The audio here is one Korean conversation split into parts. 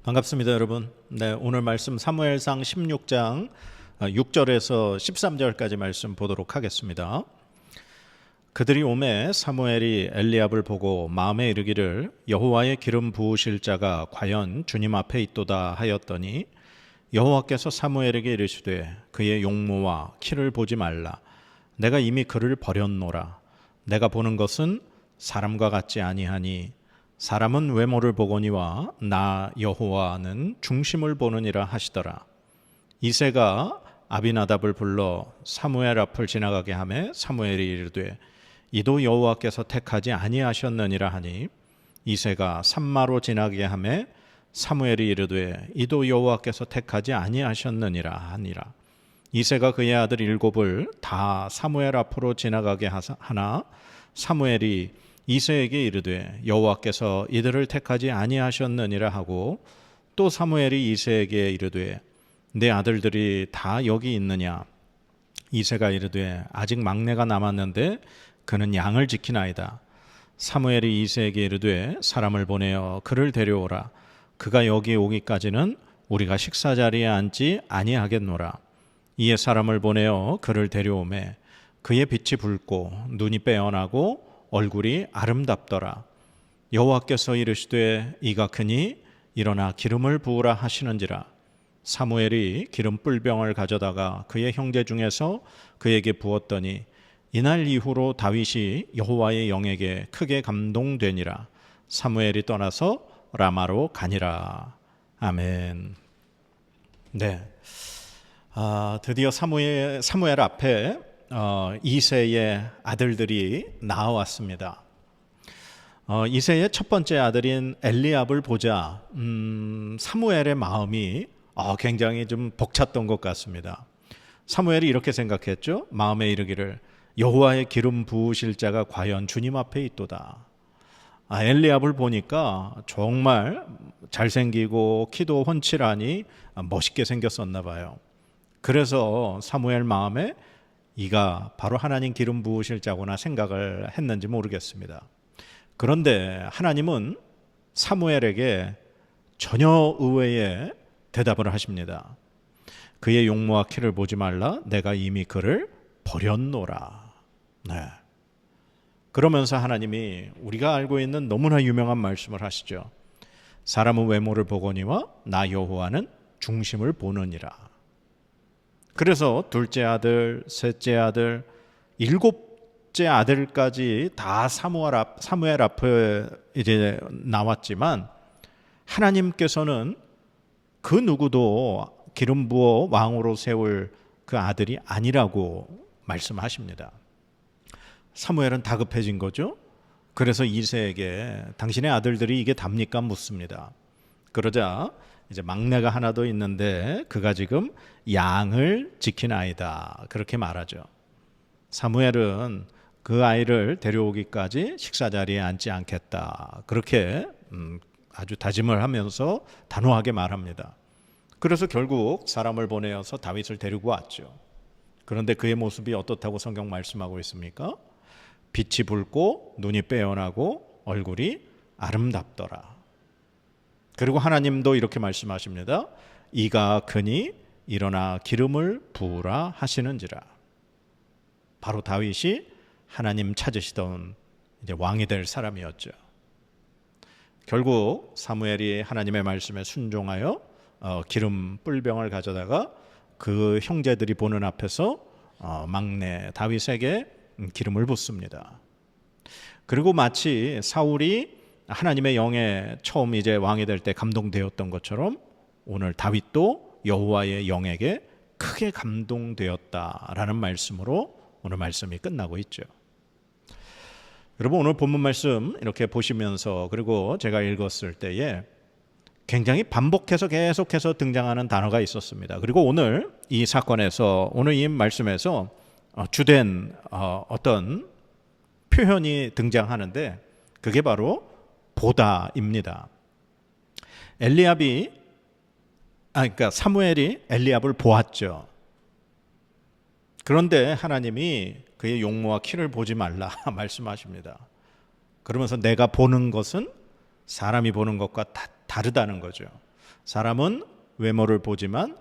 반갑습니다, 여러분. 네, 오늘 말씀 사무엘상 16장 6절에서 13절까지 말씀 보도록 하겠습니다. 그들이 오매 사무엘이 엘리압을 보고 마음에 이르기를 여호와의 기름 부으실 자가 과연 주님 앞에 있도다 하였더니 여호와께서 사무엘에게 이르시되 그의 용모와 키를 보지 말라. 내가 이미 그를 버렸노라. 내가 보는 것은 사람과 같지 아니하니 사람은 외모를 보거니와 나 여호와는 중심을 보느니라 하시더라. 이새가 아비나답을 불러 사무엘 앞을 지나가게 하매 사무엘이 이르되 이도 여호와께서 택하지 아니하셨느니라 하니 이새가 산마로 지나게 하매 사무엘이 이르되 이도 여호와께서 택하지 아니하셨느니라 하니라. 이새가 그의 아들 7을 다 사무엘 앞으로 지나가게 하나 사무엘이 이새에게 이르되 여호와께서 이들을 택하지 아니하셨느니라 하고 또 사무엘이 이새에게 이르되 내 아들들이 다 여기 있느냐. 이새가 이르되 아직 막내가 남았는데 그는 양을 지키나이다. 사무엘이 이새에게 이르되 사람을 보내어 그를 데려오라. 그가 여기 오기까지는 우리가 식사 자리에 앉지 아니하겠노라. 이에 사람을 보내어 그를 데려오매 그의 빛이 붉고 눈이 빼어나고 얼굴이 아름답더라. 여호와께서 이르시되 이가 크니 일어나 기름을 부으라 하시는지라. 사무엘이 기름 뿔병을 가져다가 그의 형제 중에서 그에게 부었더니 이날 이후로 다윗이 여호와의 영에게 크게 감동되니라. 사무엘이 떠나서 라마로 가니라. 아멘. 네, 드디어 사무엘 앞에 이새의 아들들이 나와왔습니다. 이새의 첫 번째 아들인 엘리압을 보자 사무엘의 마음이 굉장히 좀 벅찼던 것 같습니다. 사무엘이 이렇게 생각했죠. 마음에 이르기를 여호와의 기름 부으실 자가 과연 주님 앞에 있도다. 엘리압을 보니까 정말 잘생기고 키도 훤칠하니 멋있게 생겼었나 봐요. 그래서 사무엘 마음에 이가 바로 하나님 기름 부으실 자구나 생각을 했는지 모르겠습니다. 그런데 하나님은 사무엘에게 전혀 의외의 대답을 하십니다. 그의 용모와 키를 보지 말라. 내가 이미 그를 버렸노라. 네. 그러면서 하나님이 우리가 알고 있는 너무나 유명한 말씀을 하시죠. 사람은 외모를 보거니와 나 여호와는 중심을 보느니라. 그래서 둘째 아들, 셋째 아들, 7째 아들까지 다 사무엘 앞에 이제 나왔지만 하나님께서는 그 누구도 기름 부어 왕으로 세울 그 아들이 아니라고 말씀하십니다. 사무엘은 다급해진 거죠. 그래서 이새에게 당신의 아들들이 이게 답니까? 묻습니다. 그러자 이제 막내가 하나 더 있는데 그가 지금 양을 지키나이다. 그렇게 말하죠. 사무엘은 그 아이를 데려오기까지 식사 자리에 앉지 않겠다. 그렇게 아주 다짐을 하면서 단호하게 말합니다. 그래서 결국 사람을 보내어서 다윗을 데리고 왔죠. 그런데 그의 모습이 어떻다고 성경 말씀하고 있습니까? 빛이 붉고 눈이 빼어나고 얼굴이 아름답더라. 그리고 하나님도 이렇게 말씀하십니다. 이가 크니 일어나 기름을 부으라 하시는지라. 바로 다윗이 하나님 찾으시던 이제 왕이 될 사람이었죠. 결국 사무엘이 하나님의 말씀에 순종하여 기름 뿔병을 가져다가 그 형제들이 보는 앞에서 막내 다윗에게 기름을 붓습니다. 그리고 마치 사울이 하나님의 영에 처음 이제 왕이 될 때 감동되었던 것처럼 오늘 다윗도 여호와의 영에게 크게 감동되었다라는 말씀으로 오늘 말씀이 끝나고 있죠. 여러분, 오늘 본문 말씀 이렇게 보시면서 그리고 제가 읽었을 때에 굉장히 반복해서 계속해서 등장하는 단어가 있었습니다. 그리고 오늘 이 사건에서 오늘 이 말씀에서 주된 어떤 표현이 등장하는데 그게 바로 보다입니다. 그러니까 사무엘이 엘리압을 보았죠. 그런데 하나님이 그의 용모와 키를 보지 말라 말씀하십니다. 그러면서 내가 보는 것은 사람이 보는 것과 다르다는 거죠. 사람은 외모를 보지만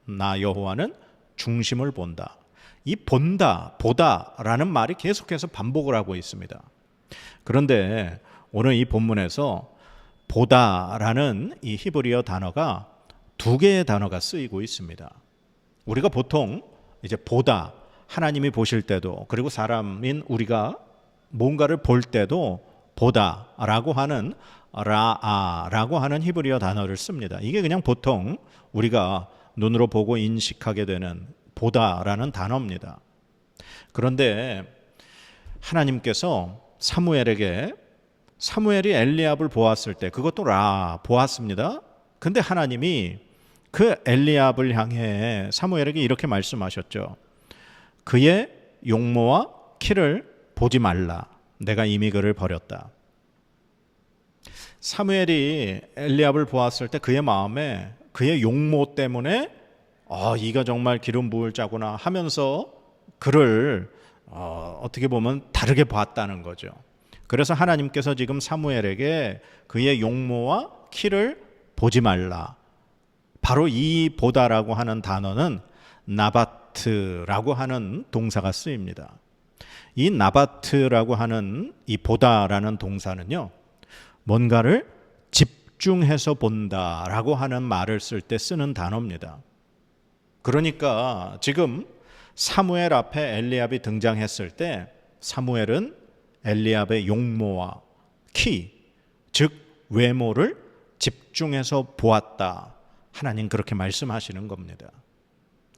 나 여호와는 중심을 본다. 이 본다, 보다라는 말이 계속해서 반복을 하고 있습니다. 그런데 오늘 이 본문에서 보다라는 이 히브리어 단어가 두 개의 단어가 쓰이고 있습니다. 우리가 보통 이제 보다, 하나님이 보실 때도, 그리고 사람인 우리가 뭔가를 볼 때도 보다라고 하는 라아라고 하는 히브리어 단어를 씁니다. 이게 그냥 보통 우리가 눈으로 보고 인식하게 되는 보다라는 단어입니다. 그런데 하나님께서 사무엘이 엘리압을 보았을 때, 그것도 보았습니다. 근데 하나님이 그 엘리압을 향해 사무엘에게 이렇게 말씀하셨죠. 그의 용모와 키를 보지 말라. 내가 이미 그를 버렸다. 사무엘이 엘리압을 보았을 때 그의 마음에 그의 용모 때문에 이가 정말 기름 부을 자구나 하면서 그를 어떻게 보면 다르게 봤다는 거죠. 그래서 하나님께서 지금 사무엘에게 그의 용모와 키를 보지 말라. 바로 이 보다라고 하는 단어는 나바트라고 하는 동사가 쓰입니다. 이 나바트라고 하는 이 보다라는 동사는요, 뭔가를 집중해서 본다라고 하는 말을 쓸 때 쓰는 단어입니다. 그러니까 지금 사무엘 앞에 엘리압이 등장했을 때 사무엘은 엘리압의 용모와 키, 즉 외모를 집중해서 보았다. 하나님 그렇게 말씀하시는 겁니다.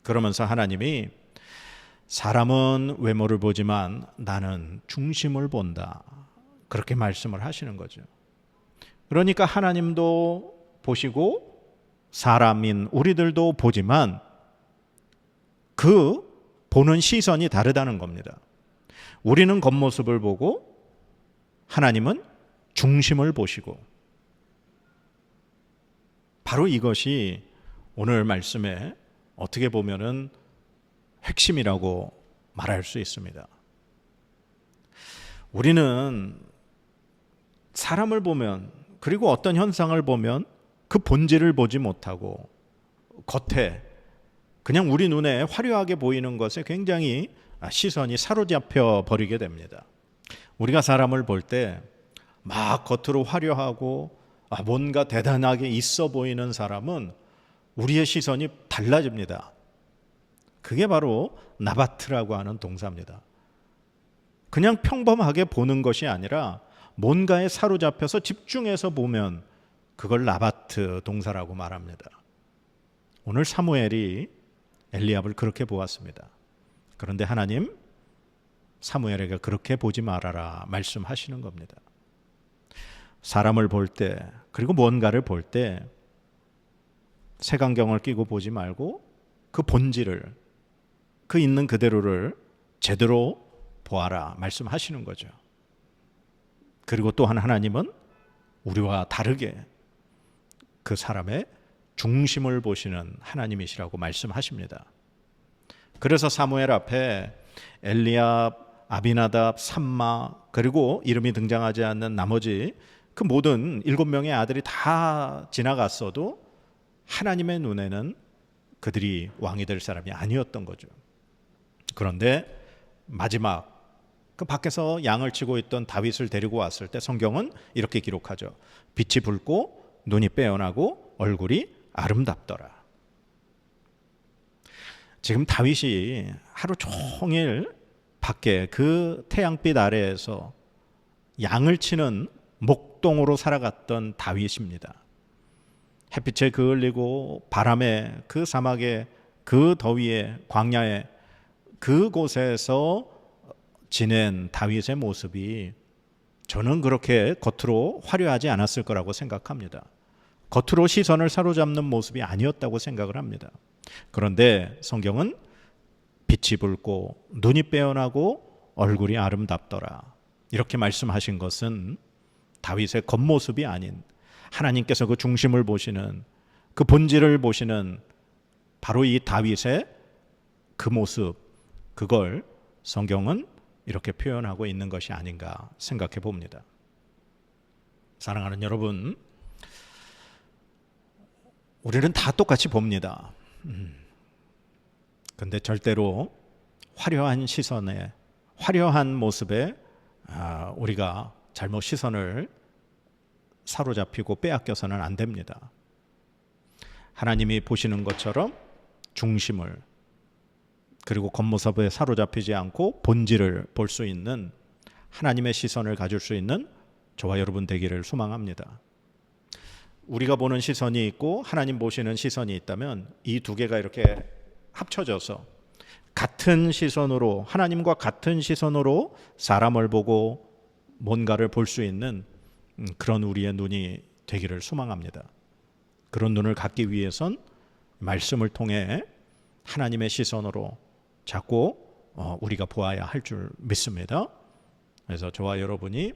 그러면서 하나님이 사람은 외모를 보지만 나는 중심을 본다. 그렇게 말씀을 하시는 거죠. 그러니까 하나님도 보시고 사람인 우리들도 보지만 그 보는 시선이 다르다는 겁니다. 우리는 겉모습을 보고 하나님은 중심을 보시고, 바로 이것이 오늘 말씀에 어떻게 보면은 핵심이라고 말할 수 있습니다. 우리는 사람을 보면, 그리고 어떤 현상을 보면 그 본질을 보지 못하고 겉에 그냥 우리 눈에 화려하게 보이는 것에 굉장히 시선이 사로잡혀 버리게 됩니다. 우리가 사람을 볼 때 막 겉으로 화려하고 뭔가 대단하게 있어 보이는 사람은 우리의 시선이 달라집니다. 그게 바로 나바트라고 하는 동사입니다. 그냥 평범하게 보는 것이 아니라 뭔가에 사로잡혀서 집중해서 보면 그걸 나바트 동사라고 말합니다. 오늘 사무엘이 엘리압을 그렇게 보았습니다. 그런데 하나님 사무엘에게 그렇게 보지 말아라 말씀하시는 겁니다. 사람을 볼 때, 그리고 뭔가를 볼 때 색안경을 끼고 보지 말고 그 본질을, 그 있는 그대로를 제대로 보아라 말씀하시는 거죠. 그리고 또한 하나님은 우리와 다르게 그 사람의 중심을 보시는 하나님이시라고 말씀하십니다. 그래서 사무엘 앞에 엘리압, 아비나답, 삼마, 그리고 이름이 등장하지 않는 나머지 그 모든 7명의 아들이 다 지나갔어도 하나님의 눈에는 그들이 왕이 될 사람이 아니었던 거죠. 그런데 마지막 그 밖에서 양을 치고 있던 다윗을 데리고 왔을 때 성경은 이렇게 기록하죠. 빛이 붉고 눈이 빼어나고 얼굴이 아름답더라. 지금 다윗이 하루 종일 밖에 그 태양빛 아래에서 양을 치는 목동으로 살아갔던 다윗입니다. 햇빛에 그을리고 바람에, 그 사막에, 그 더위에, 광야에, 그곳에서 지낸 다윗의 모습이 저는 그렇게 겉으로 화려하지 않았을 거라고 생각합니다. 겉으로 시선을 사로잡는 모습이 아니었다고 생각을 합니다. 그런데 성경은 빛이 붉고 눈이 빼어나고 얼굴이 아름답더라 이렇게 말씀하신 것은 다윗의 겉모습이 아닌 하나님께서 그 중심을 보시는, 그 본질을 보시는 바로 이 다윗의 그 모습, 그걸 성경은 이렇게 표현하고 있는 것이 아닌가 생각해 봅니다. 사랑하는 여러분, 우리는 다 똑같이 봅니다. 근데 절대로 화려한 시선에, 화려한 모습에 우리가 잘못 시선을 사로잡히고 빼앗겨서는 안 됩니다. 하나님이 보시는 것처럼 중심을, 그리고 겉모습에 사로잡히지 않고 본질을 볼 수 있는 하나님의 시선을 가질 수 있는 저와 여러분 되기를 소망합니다. 우리가 보는 시선이 있고 하나님 보시는 시선이 있다면 이 두 개가 이렇게 합쳐져서 같은 시선으로, 하나님과 같은 시선으로 사람을 보고 뭔가를 볼 수 있는 그런 우리의 눈이 되기를 소망합니다. 그런 눈을 갖기 위해선 말씀을 통해 하나님의 시선으로 자꾸 우리가 보아야 할 줄 믿습니다. 그래서 저와 여러분이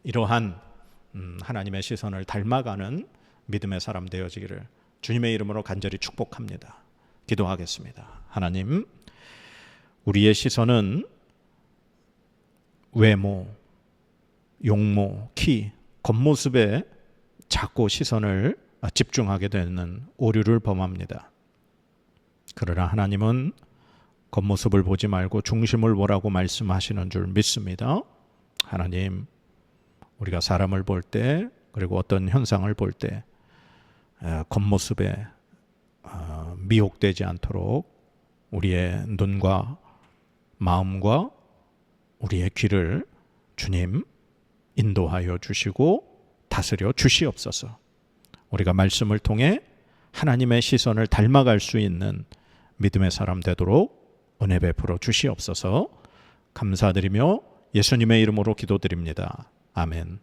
이러한 하나님의 시선을 닮아가는 믿음의 사람 되어지기를 주님의 이름으로 간절히 축복합니다. 기도하겠습니다. 하나님, 우리의 시선은 외모, 용모, 키, 겉모습에 자꾸 시선을 집중하게 되는 오류를 범합니다. 그러나 하나님은 겉모습을 보지 말고 중심을 보라고 말씀하시는 줄 믿습니다. 하나님, 우리가 사람을 볼 때, 그리고 어떤 현상을 볼 때 겉모습에 미혹되지 않도록 우리의 눈과 마음과 우리의 귀를 주님 인도하여 주시고 다스려 주시옵소서. 우리가 말씀을 통해 하나님의 시선을 닮아갈 수 있는 믿음의 사람 되도록 은혜 베풀어 주시옵소서. 감사드리며 예수님의 이름으로 기도드립니다. 아멘.